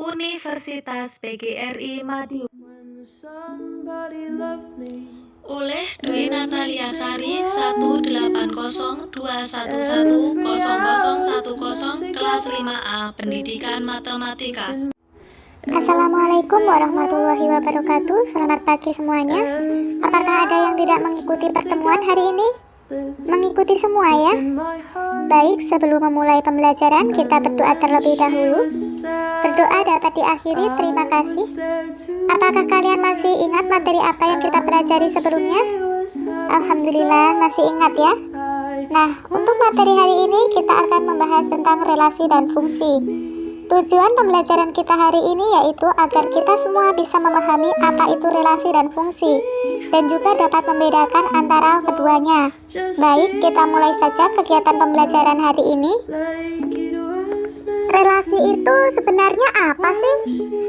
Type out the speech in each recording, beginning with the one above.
Universitas PGRI Madiun. When somebody loved me. Oleh Dwi Natalia Sari 18021110010 kelas 5A Pendidikan Matematika. Assalamualaikum warahmatullahi wabarakatuh. Selamat pagi semuanya. Apakah ada yang tidak mengikuti pertemuan hari ini? Mengikuti semua ya. Baik, sebelum memulai pembelajaran kita berdoa terlebih dahulu. Berdoa dapat diakhiri, terima kasih. Apakah kalian masih ingat materi apa yang kita pelajari sebelumnya? Alhamdulillah masih ingat ya. Nah, untuk materi hari ini kita akan membahas tentang relasi dan fungsi. Tujuan pembelajaran kita hari ini yaitu agar kita semua bisa memahami apa itu relasi dan fungsi, dan juga dapat membedakan antara keduanya. Baik, kita mulai saja kegiatan pembelajaran hari ini. Relasi itu sebenarnya apa sih?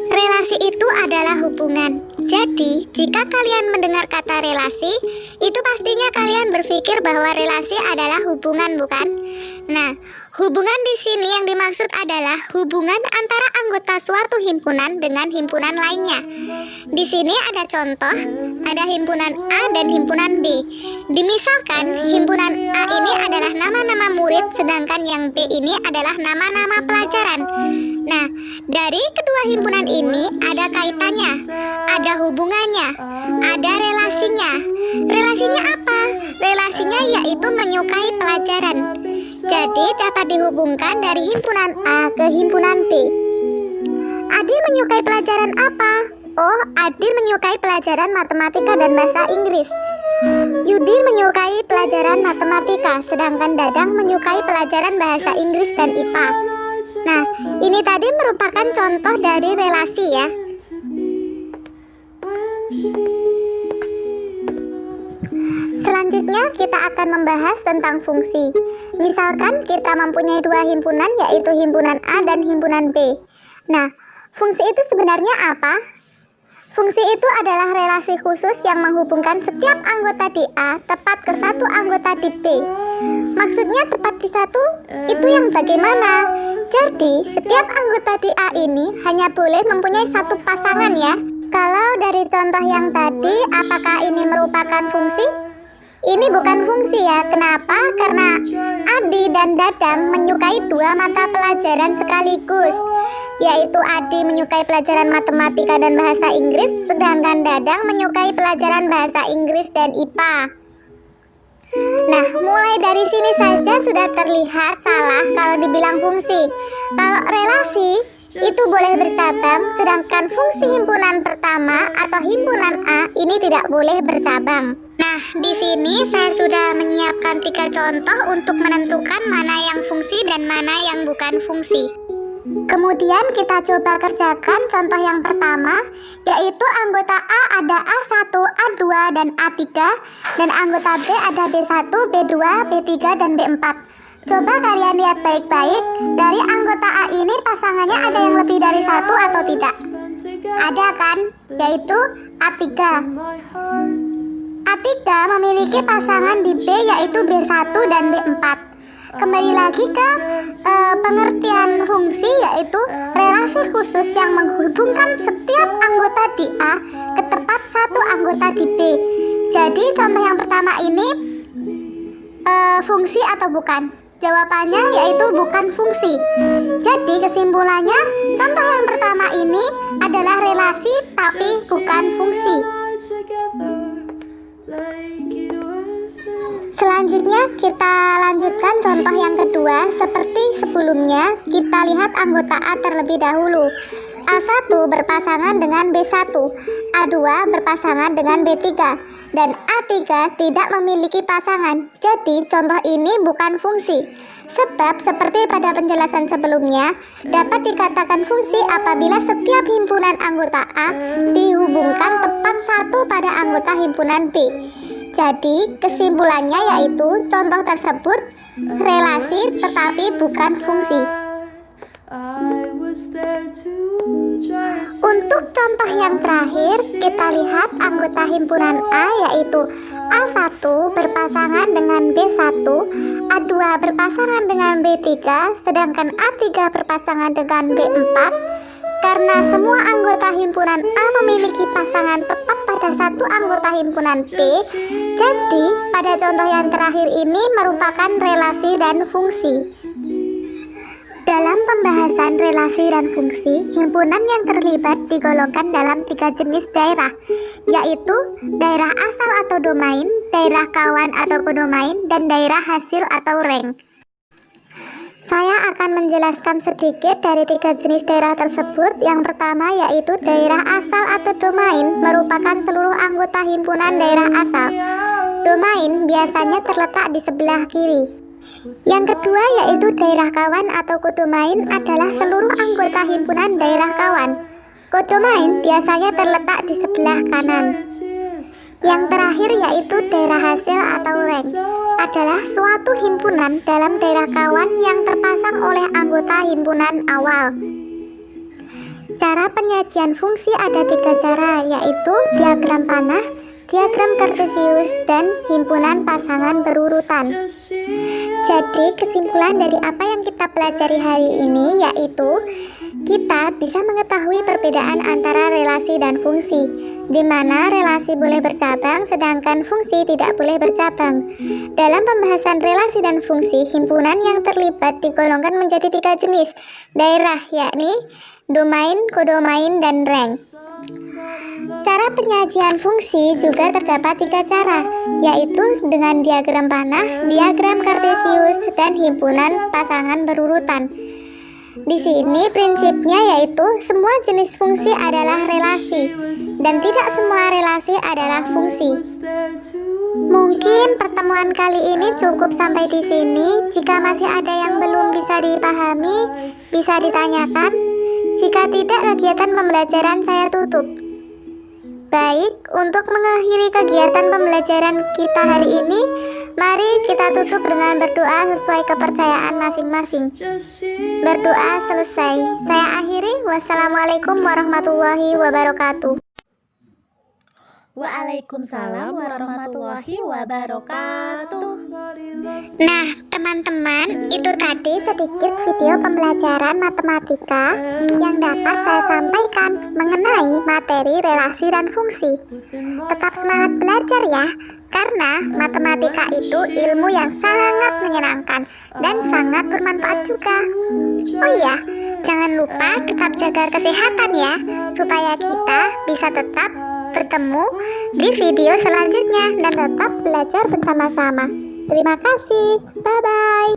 Relasi itu adalah hubungan. Jadi, jika kalian mendengar kata relasi, itu pastinya kalian berpikir bahwa relasi adalah hubungan, bukan? Nah, hubungan di sini yang dimaksud adalah hubungan antara anggota suatu himpunan dengan himpunan lainnya. Di sini ada contoh, ada himpunan A dan himpunan B. Dimisalkan, himpunan A ini adalah nama-nama murid, sedangkan yang B ini adalah nama-nama pelajaran. Nah, dari kedua himpunan ini ada kaitannya, ada hubungannya, ada relasinya. Relasinya apa? Relasinya yaitu menyukai pelajaran. Jadi dapat dihubungkan dari himpunan A ke himpunan B. Adi menyukai pelajaran apa? Oh, Adi menyukai pelajaran matematika dan bahasa Inggris. Yudi menyukai pelajaran matematika, sedangkan Dadang menyukai pelajaran bahasa Inggris dan IPA. Nah, ini tadi merupakan contoh dari relasi ya. Selanjutnya kita akan membahas tentang fungsi. Misalkan kita mempunyai dua himpunan, yaitu himpunan A dan himpunan B. Nah, fungsi itu sebenarnya apa? Fungsi itu adalah relasi khusus yang menghubungkan setiap anggota di A tepat ke satu anggota di B. Maksudnya tepat di satu, itu yang bagaimana? Jadi, setiap anggota di A ini hanya boleh mempunyai satu pasangan ya. Kalau dari contoh yang tadi, apakah ini merupakan fungsi? Ini bukan fungsi ya. Kenapa? Karena Adi dan Dadang menyukai dua mata pelajaran sekaligus, yaitu Adi menyukai pelajaran matematika dan bahasa Inggris, sedangkan Dadang menyukai pelajaran bahasa Inggris dan IPA. Nah, mulai dari sini saja sudah terlihat salah kalau dibilang fungsi. Kalau relasi itu boleh bercabang, sedangkan fungsi himpunan pertama atau himpunan A ini tidak boleh bercabang. Nah, di sini saya sudah menyiapkan 3 contoh untuk menentukan mana yang fungsi dan mana yang bukan fungsi. Kemudian kita coba kerjakan contoh yang pertama, yaitu anggota A ada A1, A2, dan A3, dan anggota B ada B1, B2, B3, dan B4. Coba kalian lihat baik-baik, dari anggota A ini pasangannya ada yang lebih dari satu atau tidak? Ada kan? Yaitu A3. A3 memiliki pasangan di B yaitu B1 dan B4. Kembali lagi ke pengertian fungsi, yaitu relasi khusus yang menghubungkan setiap anggota di A ke tepat satu anggota di B. Jadi contoh yang pertama ini fungsi atau bukan? Jawabannya yaitu bukan fungsi. Jadi kesimpulannya, contoh yang pertama ini adalah relasi tapi bukan fungsi. Selanjutnya kita lanjutkan contoh yang kedua. Seperti sebelumnya, kita lihat anggota A terlebih dahulu. A1 berpasangan dengan B1, A2 berpasangan dengan B3, dan A3 tidak memiliki pasangan. Jadi contoh ini bukan fungsi. Sebab seperti pada penjelasan sebelumnya, dapat dikatakan fungsi apabila setiap himpunan anggota A dihubungkan tepat satu pada anggota himpunan B. Jadi kesimpulannya yaitu contoh tersebut relasi tetapi bukan fungsi. Untuk contoh yang terakhir, kita lihat anggota himpunan A yaitu A1 berpasangan dengan B1, A2 berpasangan dengan B3, sedangkan A3 berpasangan dengan B4, Karena semua anggota himpunan A memiliki pasangan tepat pada satu anggota himpunan B, jadi pada contoh yang terakhir ini merupakan relasi dan fungsi. Dalam pembahasan relasi dan fungsi, himpunan yang terlibat digolongkan dalam 3 jenis daerah, yaitu daerah asal atau domain, daerah kawan atau kodomain, dan daerah hasil atau rank. Saya akan menjelaskan sedikit dari 3 jenis daerah tersebut. Yang pertama yaitu daerah asal atau domain, merupakan seluruh anggota himpunan daerah asal. Domain biasanya terletak di sebelah kiri. Yang kedua yaitu daerah kawan atau kodomain adalah seluruh anggota himpunan daerah kawan. Kodomain biasanya terletak di sebelah kanan. Yang terakhir yaitu daerah hasil atau rank, adalah suatu himpunan dalam daerah kawan yang terpasang oleh anggota himpunan awal. Cara penyajian fungsi ada 3 cara, yaitu diagram panah, diagram kartesius, dan himpunan pasangan berurutan. Jadi kesimpulan dari apa yang kita pelajari hari ini yaitu kita bisa mengetahui perbedaan antara relasi dan fungsi, di mana relasi boleh bercabang sedangkan fungsi tidak boleh bercabang. Dalam pembahasan relasi dan fungsi, himpunan yang terlibat digolongkan menjadi 3 jenis daerah, yakni domain, kodomain, dan rank. Cara penyajian fungsi juga terdapat 3 cara, yaitu dengan diagram panah, diagram kartesius, dan himpunan pasangan berurutan. Di sini prinsipnya yaitu semua jenis fungsi adalah relasi, dan tidak semua relasi adalah fungsi. Mungkin pertemuan kali ini cukup sampai di sini. Jika masih ada yang belum bisa dipahami, bisa ditanyakan. Jika tidak, kegiatan pembelajaran saya tutup. Baik, untuk mengakhiri kegiatan pembelajaran kita hari ini, mari kita tutup dengan berdoa sesuai kepercayaan masing-masing. Berdoa selesai. Saya akhiri. Wassalamualaikum warahmatullahi wabarakatuh. Waalaikumsalam warahmatullahi wabarakatuh. Nah, teman-teman, itu tadi sedikit video pembelajaran matematika yang dapat saya sampaikan mengenai materi relasi dan fungsi. Tetap semangat belajar ya, karena matematika itu ilmu yang sangat menyenangkan dan sangat bermanfaat juga. Oh iya, jangan lupa tetap jaga kesehatan ya, supaya kita bisa tetap bertemu di video selanjutnya dan tetap belajar bersama-sama. Terima kasih. Bye-bye.